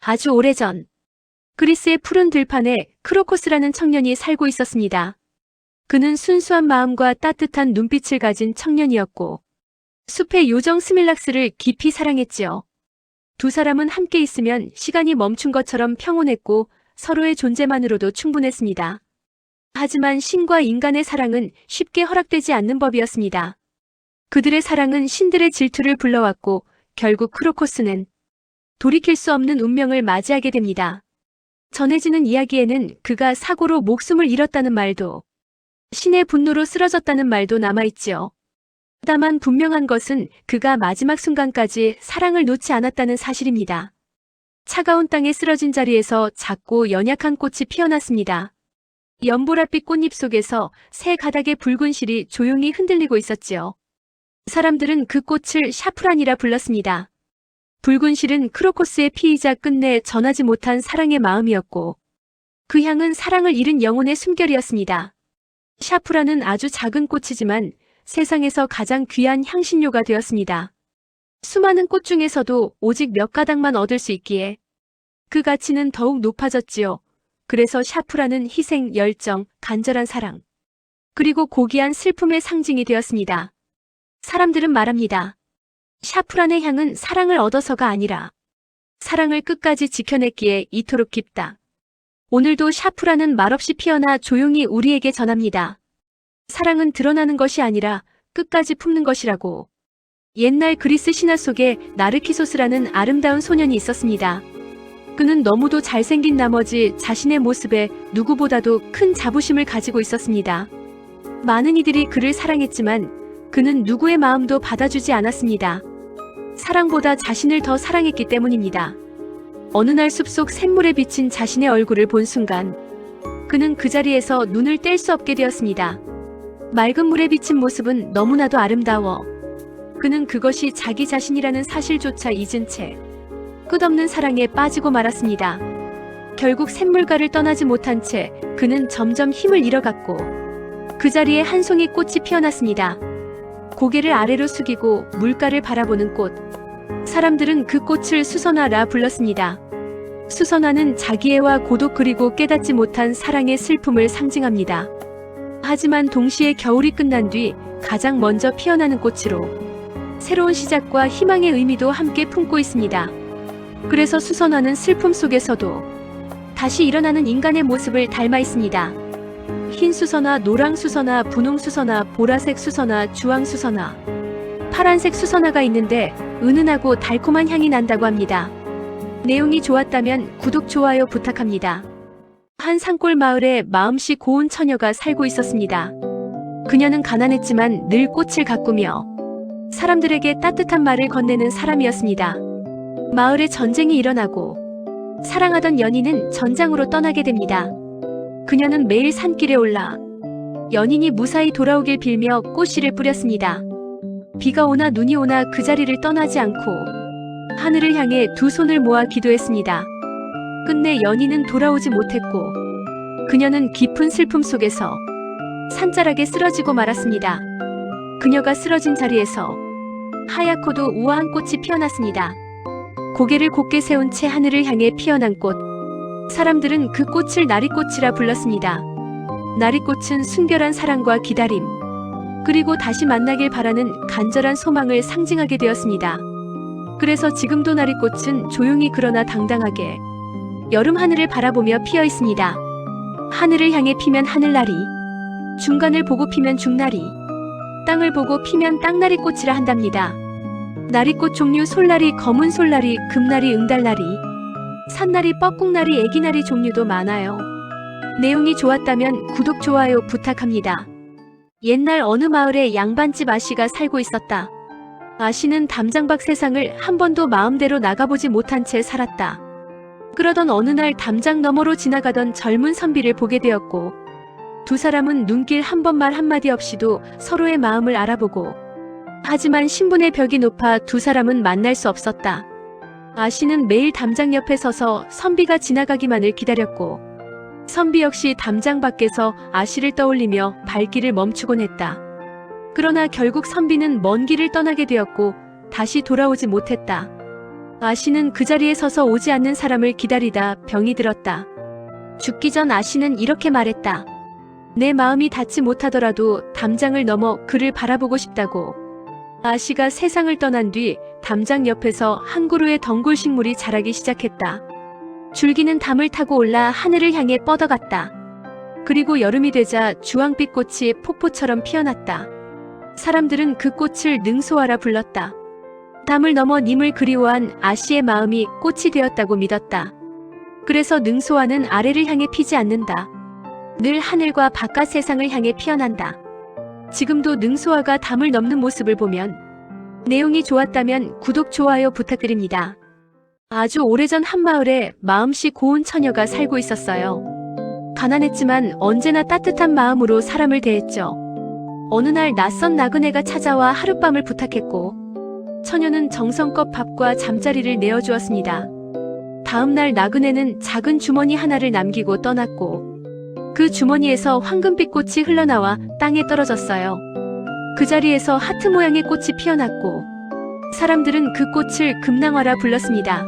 아주 오래전 그리스의 푸른 들판에 크로코스라는 청년이 살고 있었습니다. 그는 순수한 마음과 따뜻한 눈빛을 가진 청년이었고 숲의 요정 스밀락스를 깊이 사랑했지요. 두 사람은 함께 있으면 시간이 멈춘 것처럼 평온했고 서로의 존재만으로도 충분했습니다. 하지만 신과 인간의 사랑은 쉽게 허락되지 않는 법이었습니다. 그들의 사랑은 신들의 질투를 불러왔고 결국 크로코스는 돌이킬 수 없는 운명을 맞이하게 됩니다. 전해지는 이야기에는 그가 사고로 목숨을 잃었다는 말도 신의 분노로 쓰러졌다는 말도 남아있지요. 다만 분명한 것은 그가 마지막 순간까지 사랑을 놓지 않았다는 사실입니다. 차가운 땅에 쓰러진 자리에서 작고 연약한 꽃이 피어났습니다. 연보랏빛 꽃잎 속에서 새 가닥의 붉은 실이 조용히 흔들리고 있었지요. 사람들은 그 꽃을 샤프란이라 불렀습니다. 붉은 실은 크로코스의 피이자 끝내 전하지 못한 사랑의 마음이었고 그 향은 사랑을 잃은 영혼의 숨결이었습니다. 샤프란은 아주 작은 꽃이지만 세상에서 가장 귀한 향신료가 되었습니다. 수많은 꽃 중에서도 오직 몇 가닥만 얻을 수 있기에 그 가치는 더욱 높아졌지요. 그래서 샤프란은 희생, 열정, 간절한 사랑, 그리고 고귀한 슬픔의 상징이 되었습니다. 사람들은 말합니다. 샤프란의 향은 사랑을 얻어서가 아니라 사랑을 끝까지 지켜냈기에 이토록 깊다. 오늘도 샤프란은 말없이 피어나 조용히 우리에게 전합니다. 사랑은 드러나는 것이 아니라 끝까지 품는 것이라고. 옛날 그리스 신화 속에 나르키소스라는 아름다운 소년이 있었습니다. 그는 너무도 잘생긴 나머지 자신의 모습에 누구보다도 큰 자부심을 가지고 있었습니다. 많은 이들이 그를 사랑했지만 그는 누구의 마음도 받아주지 않았습니다. 사랑보다 자신을 더 사랑했기 때문입니다. 어느 날 숲속 샘물에 비친 자신의 얼굴을 본 순간 그는 그 자리에서 눈을 뗄 수 없게 되었습니다. 맑은 물에 비친 모습은 너무나도 아름다워 그는 그것이 자기 자신이라는 사실조차 잊은 채 끝없는 사랑에 빠지고 말았습니다. 결국 샘물가를 떠나지 못한 채 그는 점점 힘을 잃어갔고 그 자리에 한 송이 꽃이 피어났습니다. 고개를 아래로 숙이고 물가를 바라보는 꽃. 사람들은 그 꽃을 수선화라 불렀습니다. 수선화는 자기애와 고독 그리고 깨닫지 못한 사랑의 슬픔을 상징합니다. 하지만 동시에 겨울이 끝난 뒤 가장 먼저 피어나는 꽃으로 새로운 시작과 희망의 의미도 함께 품고 있습니다. 그래서 수선화는 슬픔 속에서도 다시 일어나는 인간의 모습을 닮아 있습니다. 흰 수선화, 노랑 수선화, 분홍 수선화, 보라색 수선화, 주황 수선화, 파란색 수선화가 있는데 은은하고 달콤한 향이 난다고 합니다. 내용이 좋았다면 구독, 좋아요 부탁합니다. 한 산골 마을에 마음씨 고운 처녀가 살고 있었습니다. 그녀는 가난했지만 늘 꽃을 가꾸며 사람들에게 따뜻한 말을 건네는 사람이었습니다. 마을에 전쟁이 일어나고 사랑하던 연인은 전장으로 떠나게 됩니다. 그녀는 매일 산길에 올라 연인이 무사히 돌아오길 빌며 꽃씨를 뿌렸습니다. 비가 오나 눈이 오나 그 자리를 떠나지 않고 하늘을 향해 두 손을 모아 기도했습니다. 끝내 연인은 돌아오지 못했고 그녀는 깊은 슬픔 속에서 산자락에 쓰러지고 말았습니다. 그녀가 쓰러진 자리에서 하얗고도 우아한 꽃이 피어났습니다. 고개를 곧게 세운 채 하늘을 향해 피어난 꽃. 사람들은 그 꽃을 나리꽃이라 불렀습니다. 나리꽃은 순결한 사랑과 기다림, 그리고 다시 만나길 바라는 간절한 소망을 상징하게 되었습니다. 그래서 지금도 나리꽃은 조용히 그러나 당당하게 여름 하늘을 바라보며 피어 있습니다. 하늘을 향해 피면 하늘나리, 중간을 보고 피면 중나리, 땅을 보고 피면 땅나리 꽃이라 한답니다. 나리꽃 종류 솔나리, 검은 솔나리, 금나리, 응달나리, 산나리, 뻐꾹나리, 애기나리 종류도 많아요. 내용이 좋았다면 구독, 좋아요 부탁합니다. 옛날 어느 마을에 양반집 아씨가 살고 있었다. 아씨는 담장 밖 세상을 한 번도 마음대로 나가보지 못한 채 살았다. 그러던 어느 날 담장 너머로 지나가던 젊은 선비를 보게 되었고 두 사람은 눈길 한 번 말 한마디 없이도 서로의 마음을 알아보고 하지만 신분의 벽이 높아 두 사람은 만날 수 없었다. 아씨는 매일 담장 옆에 서서 선비가 지나가기만을 기다렸고 선비 역시 담장 밖에서 아씨를 떠올리며 발길을 멈추곤 했다. 그러나 결국 선비는 먼 길을 떠나게 되었고 다시 돌아오지 못했다. 아씨는 그 자리에 서서 오지 않는 사람을 기다리다 병이 들었다. 죽기 전 아씨는 이렇게 말했다. 내 마음이 닿지 못하더라도 담장을 넘어 그를 바라보고 싶다고. 아씨가 세상을 떠난 뒤 담장 옆에서 한 그루의 덩굴 식물이 자라기 시작했다. 줄기는 담을 타고 올라 하늘을 향해 뻗어갔다. 그리고 여름이 되자 주황빛 꽃이 폭포처럼 피어났다. 사람들은 그 꽃을 능소화라 불렀다. 담을 넘어 님을 그리워한 아씨의 마음이 꽃이 되었다고 믿었다. 그래서 능소화는 아래를 향해 피지 않는다. 늘 하늘과 바깥 세상을 향해 피어난다. 지금도 능소화가 담을 넘는 모습을 보면 내용이 좋았다면 구독, 좋아요 부탁드립니다. 아주 오래전 한 마을에 마음씨 고운 처녀가 살고 있었어요. 가난했지만 언제나 따뜻한 마음으로 사람을 대했죠. 어느 날 낯선 나그네가 찾아와 하룻밤을 부탁했고 처녀는 정성껏 밥과 잠자리를 내어주었습니다. 다음 날 나그네는 작은 주머니 하나를 남기고 떠났고 그 주머니에서 황금빛 꽃이 흘러나와 땅에 떨어졌어요. 그 자리에서 하트 모양의 꽃이 피어났고 사람들은 그 꽃을 금낭화라 불렀습니다.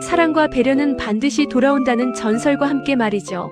사랑과 배려는 반드시 돌아온다는 전설과 함께 말이죠.